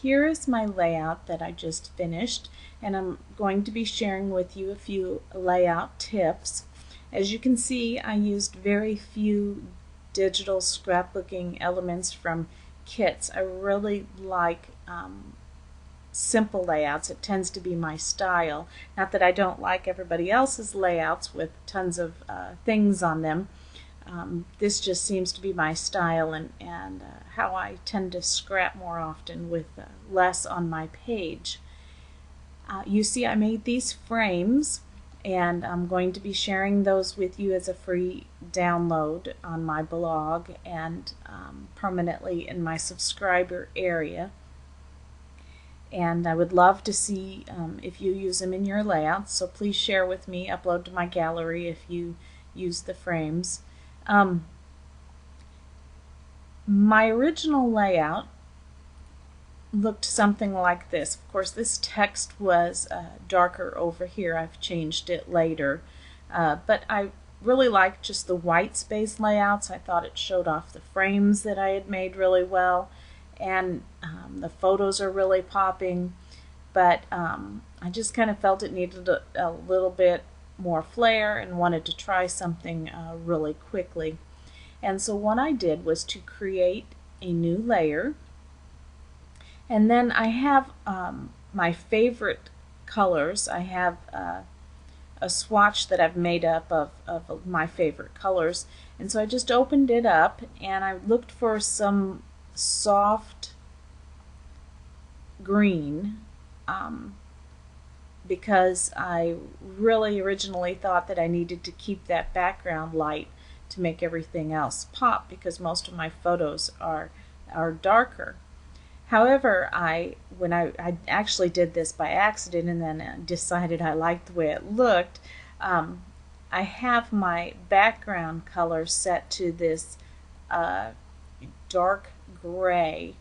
here is my layout that I just finished, and I'm going to be sharing with you a few layout tips. As you can see, I used very few digital scrapbooking elements from kits. I really like simple layouts. It tends to be my style. Not that I don't like everybody else's layouts with tons of things on them. This just seems to be my style and how I tend to scrap more often with less on my page. You see, I made these frames, and I'm going to be sharing those with you as a free download on my blog and permanently in my subscriber area. And I would love to see if you use them in your layouts, so please share with me, upload to my gallery if you use the frames. My original layout looked something like this. Of course, this text was darker over here. I've changed it later. But I really liked just the white space layouts. I thought it showed off the frames that I had made really well. And the photos are really popping. But I just kind of felt it needed a little bit more flair and wanted to try something really quickly. And so what I did was to create a new layer, and then I have my favorite colors. I have a swatch that I've made up of my favorite colors, and so I just opened it up and I looked for some soft green because I really originally thought that I needed to keep that background light to make everything else pop, because most of my photos are darker. However, when I actually did this by accident and then decided I liked the way it looked, I have my background color set to this dark gray.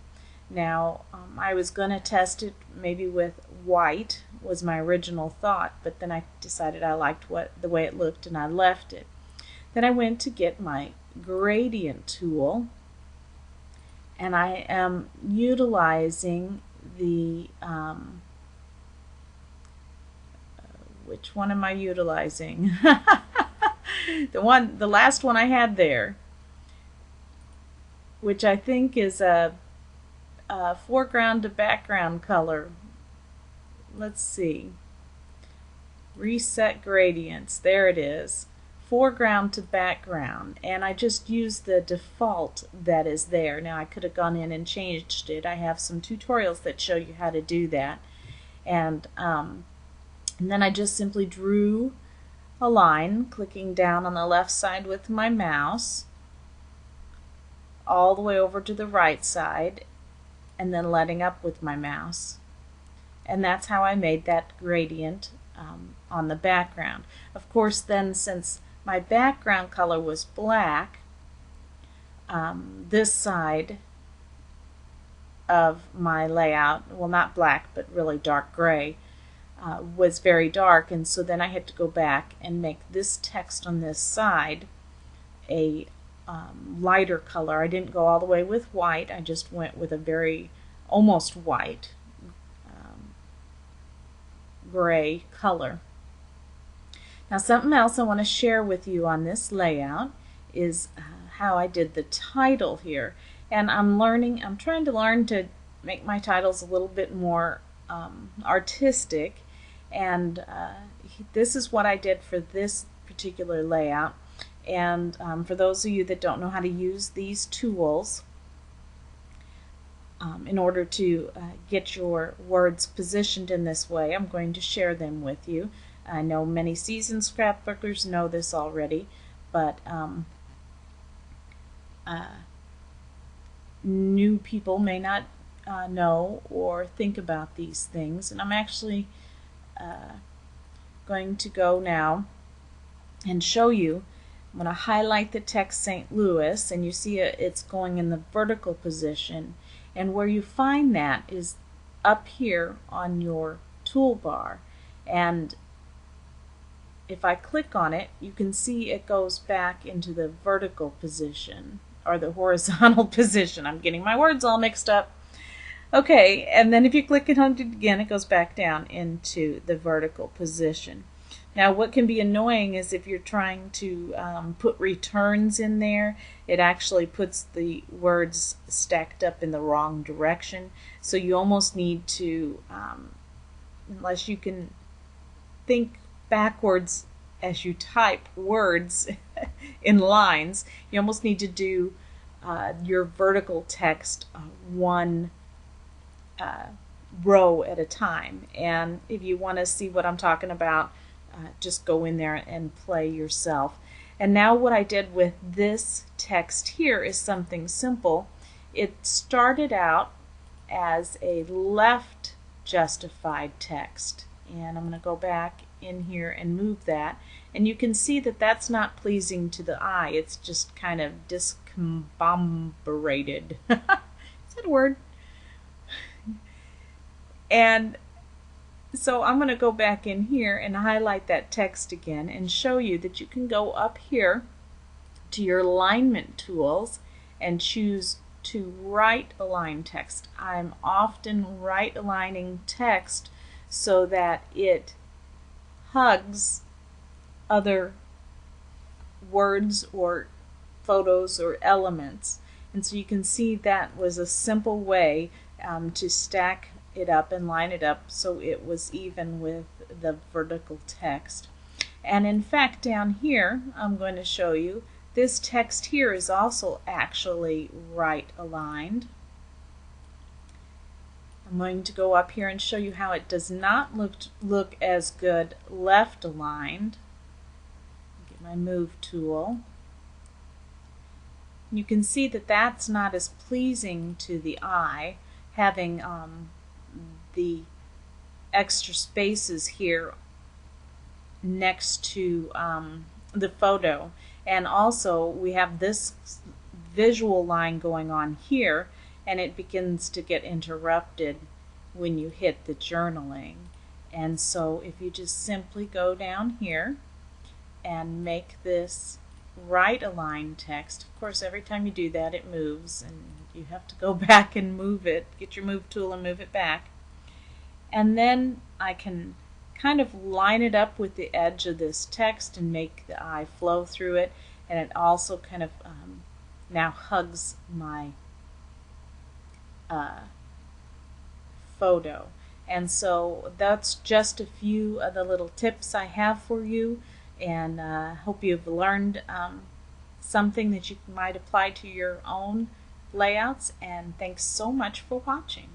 Now, I was going to test it maybe with white, was my original thought, but then I decided I liked the way it looked and I left it. Then I went to get my gradient tool, and I am utilizing the which one am I utilizing? the last one I had there, which I think is a foreground to background color. Let's see. Reset gradients. There it is. Foreground to background, and I just used the default that is there. Now I could have gone in and changed it. I have some tutorials that show you how to do that, and then I just simply drew a line, clicking down on the left side with my mouse all the way over to the right side, and then letting up with my mouse, and that's how I made that gradient on the background. Of course, then, since my background color was black, this side of my layout, well, not black but really dark gray, was very dark, and so then I had to go back and make this text on this side a lighter color. I didn't go all the way with white, I just went with a very almost white gray color. Now, something else I want to share with you on this layout is how I did the title here. And I'm trying to learn to make my titles a little bit more artistic. And this is what I did for this particular layout. And for those of you that don't know how to use these tools, in order to get your words positioned in this way, I'm going to share them with you. I know many seasoned scrapbookers know this already, but new people may not know or think about these things. And I'm actually going to go now and show you. I'm going to highlight the text St. Louis, and you see it's going in the vertical position. And where you find that is up here on your toolbar. And if I click on it, you can see it goes back into the vertical position, or the horizontal position. I'm getting my words all mixed up. Okay, and then if you click it on it again, it goes back down into the vertical position. Now, what can be annoying is if you're trying to put returns in there, it actually puts the words stacked up in the wrong direction. So you almost need to, unless you can think backwards as you type words in lines, you almost need to do your vertical text one row at a time. And if you want to see what I'm talking about, just go in there and play yourself. And now what I did with this text here is something simple. It started out as a left justified text, and I'm going to go back in here and move that, and you can see that that's not pleasing to the eye. It's just kind of discombobulated. Is that a word? And so I'm going to go back in here and highlight that text again and show you that you can go up here to your alignment tools and choose to right align text. I'm often right aligning text so that it hugs other words or photos or elements. And so you can see that was a simple way to stack it up and line it up so it was even with the vertical text. And in fact, down here I'm going to show you this text here is also actually right aligned. I'm going to go up here and show you how it does not look as good left aligned. Get my move tool. You can see that that's not as pleasing to the eye, having the extra spaces here next to the photo. And also we have this visual line going on here, and it begins to get interrupted when you hit the journaling. And so if you just simply go down here and make this right align text, of course every time you do that it moves and you have to go back and move it, get your move tool and move it back. And then I can kind of line it up with the edge of this text and make the eye flow through it, and it also kind of now hugs my photo. And so that's just a few of the little tips I have for you, and hope you've learned something that you might apply to your own layouts, and thanks so much for watching.